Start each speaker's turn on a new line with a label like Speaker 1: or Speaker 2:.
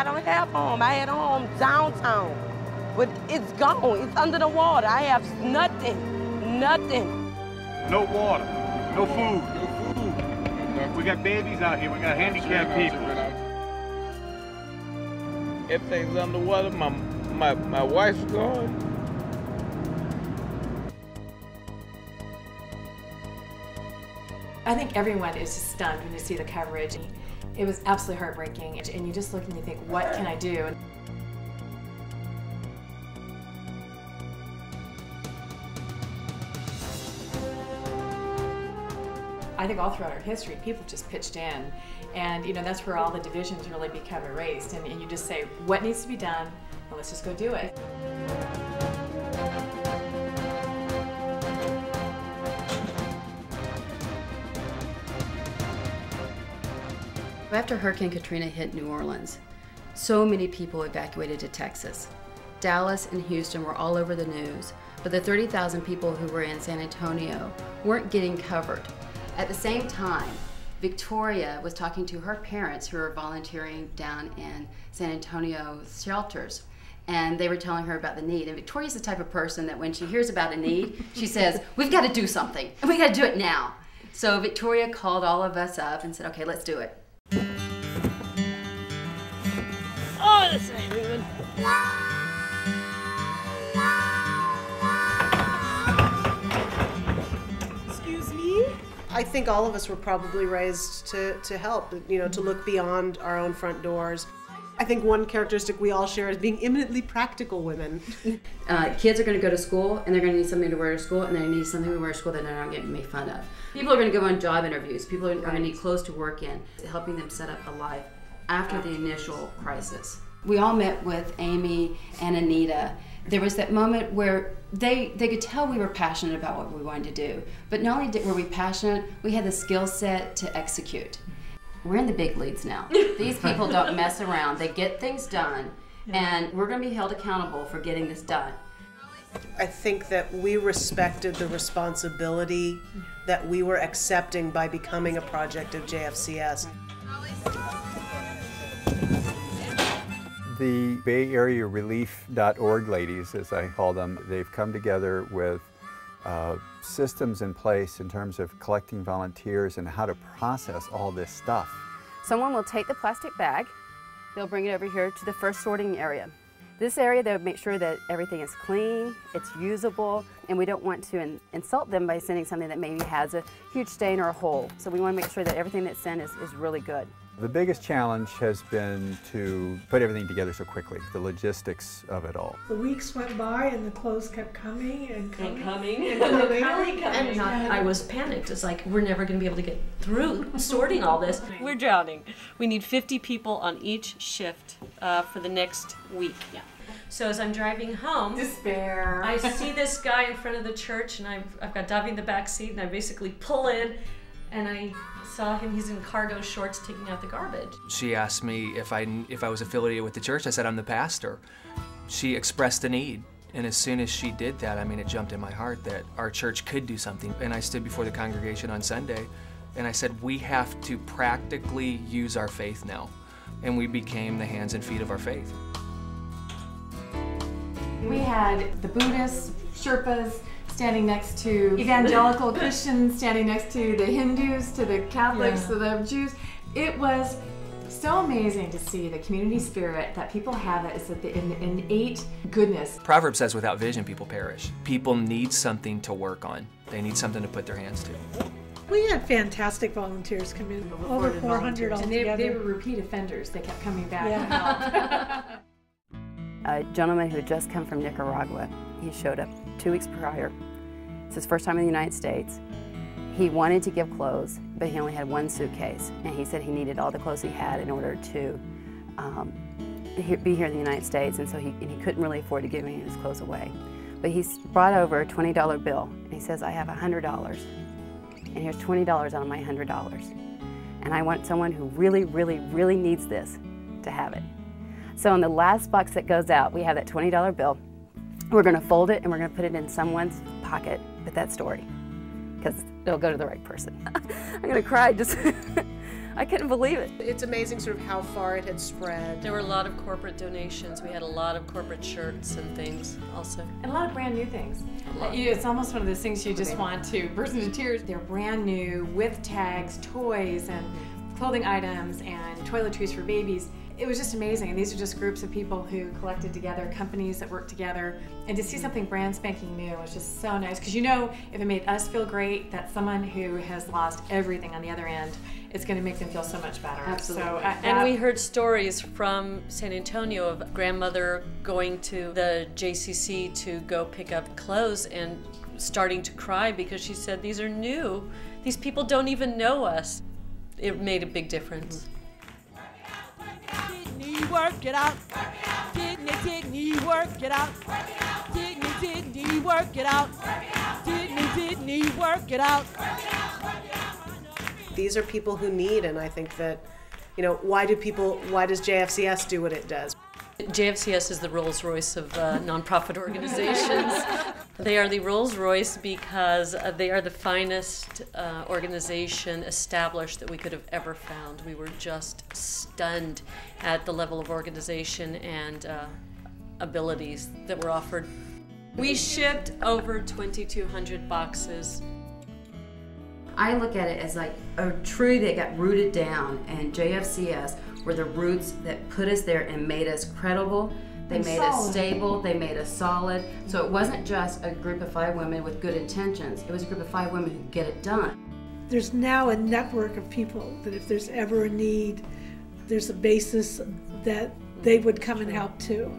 Speaker 1: I don't have a home. I had a home downtown, but it's gone. It's under the water. I have nothing, nothing.
Speaker 2: No water, no food. We got babies out here. We got handicapped people.
Speaker 3: Everything's underwater. My wife's gone.
Speaker 4: I think everyone is just stunned when you see the coverage. It was absolutely heartbreaking, and you just look and you think, what can I do? I think all throughout our history, people just pitched in, and that's where all the divisions really become erased, and you just say, what needs to be done? Well, let's just go do it.
Speaker 5: After Hurricane Katrina hit New Orleans, so many people evacuated to Texas. Dallas and Houston were all over the news, but the 30,000 people who were in San Antonio weren't getting covered. At the same time, Victoria was talking to her parents who were volunteering down in San Antonio shelters, and they were telling her about the need. And Victoria's the type of person that when she hears about a need, she says, we've got to do something, and we got to do it now. So Victoria called all of us up and said, okay, let's do it.
Speaker 1: Oh, this ain't moving.
Speaker 6: Excuse me? I think all of us were probably raised to help, to look beyond our own front doors. I think one characteristic we all share is being eminently practical women.
Speaker 5: Kids are going to go to school, and they're going to need something to wear to school, and they need something to wear to school that they're not getting made fun of. People are going to go on job interviews. People are going to need clothes to work in, helping them set up a life after the initial crisis. We all met with Amy and Anita. There was that moment where they could tell we were passionate about what we wanted to do. But not only were we passionate, we had the skill set to execute. We're in the big leagues now. These people don't mess around. They get things done, and we're going to be held accountable for getting this done.
Speaker 6: I think that we respected the responsibility that we were accepting by becoming a project of JFCS.
Speaker 7: The Bay Area Relief.org ladies, as I call them, they've come together with systems in place in terms of collecting volunteers and how to process all this stuff.
Speaker 5: Someone will take the plastic bag, they'll bring it over here to the first sorting area. This area, they'll make sure that everything is clean, it's usable, and we don't want to insult them by sending something that maybe has a huge stain or a hole. So we want to make sure that everything that's sent is really good.
Speaker 7: The biggest challenge has been to put everything together so quickly, the logistics of it all.
Speaker 8: The weeks went by and the clothes kept coming and coming.
Speaker 9: And coming. And I was panicked. It's like, we're never going to be able to get through sorting all this. We're drowning. We need 50 people on each shift for the next week. Yeah. So as I'm driving home,
Speaker 4: Despair.
Speaker 9: I see this guy in front of the church, and I've got Dobby in the back seat, and I basically pull in, and I saw him, he's in cargo shorts taking out the garbage.
Speaker 10: She asked me if I was affiliated with the church. I said, I'm the pastor. She expressed a need, and as soon as she did that, I mean, it jumped in my heart that our church could do something. And I stood before the congregation on Sunday, and I said, we have to practically use our faith now. And we became the hands and feet of our faith.
Speaker 4: We had the Buddhists, Sherpas, standing next to evangelical Christians, standing next to the Hindus, to the Catholics, to the Jews. It was so amazing to see the community spirit that people have. That is the innate goodness.
Speaker 10: Proverbs says, without vision, people perish. People need something to work on. They need something to put their hands to.
Speaker 8: We had fantastic volunteers come in, over 400 altogether.
Speaker 4: And they were repeat offenders. They kept coming back and help.
Speaker 5: A gentleman who had just come from Nicaragua, he showed up 2 weeks prior. It's his first time in the United States. He wanted to give clothes, but he only had 1 suitcase. And he said he needed all the clothes he had in order to be here in the United States, and so he couldn't really afford to give any of his clothes away. But he brought over a $20 bill, and he says, I have $100, and here's $20 out of my $100. And I want someone who really, really, really needs this to have it. So in the last box that goes out, we have that $20 bill. We're going to fold it and we're going to put it in someone's pocket with that story, because it'll go to the right person. I'm going to cry just. I couldn't believe it.
Speaker 6: It's amazing sort of how far it had spread.
Speaker 9: There were a lot of corporate donations. We had a lot of corporate shirts and things also.
Speaker 4: And a lot of brand new things. It's almost one of those things you just want to burst into tears. They're brand new with tags, toys, and clothing items, and toiletries for babies. It was just amazing, and these are just groups of people who collected together, companies that worked together, and to see something brand spanking new was just so nice, because you know, if it made us feel great, that someone who has lost everything on the other end, it's going to make them feel so much better.
Speaker 5: Absolutely.
Speaker 4: So,
Speaker 9: and we heard stories from San Antonio of grandmother going to the JCC to go pick up clothes and starting to cry because she said, these are new. These people don't even know us. It made a big difference.
Speaker 11: Work it out. Didn't work it out. Didn't work it out. Didn't work it out.
Speaker 6: These are people who need, and I think that, you know, why does JFCS do what it does?
Speaker 9: JFCS is the Rolls-Royce of nonprofit organizations. They are the Rolls-Royce because they are the finest organization established that we could have ever found. We were just stunned at the level of organization and abilities that were offered. We shipped over 2,200 boxes.
Speaker 5: I look at it as like a tree that got rooted down, and JFCS were the roots that put us there and made us credible. They made us stable, they made us solid. So it wasn't just a group of 5 women with good intentions, it was a group of 5 women who get it done.
Speaker 8: There's now a network of people that if there's ever a need, there's a basis that they would come and help too.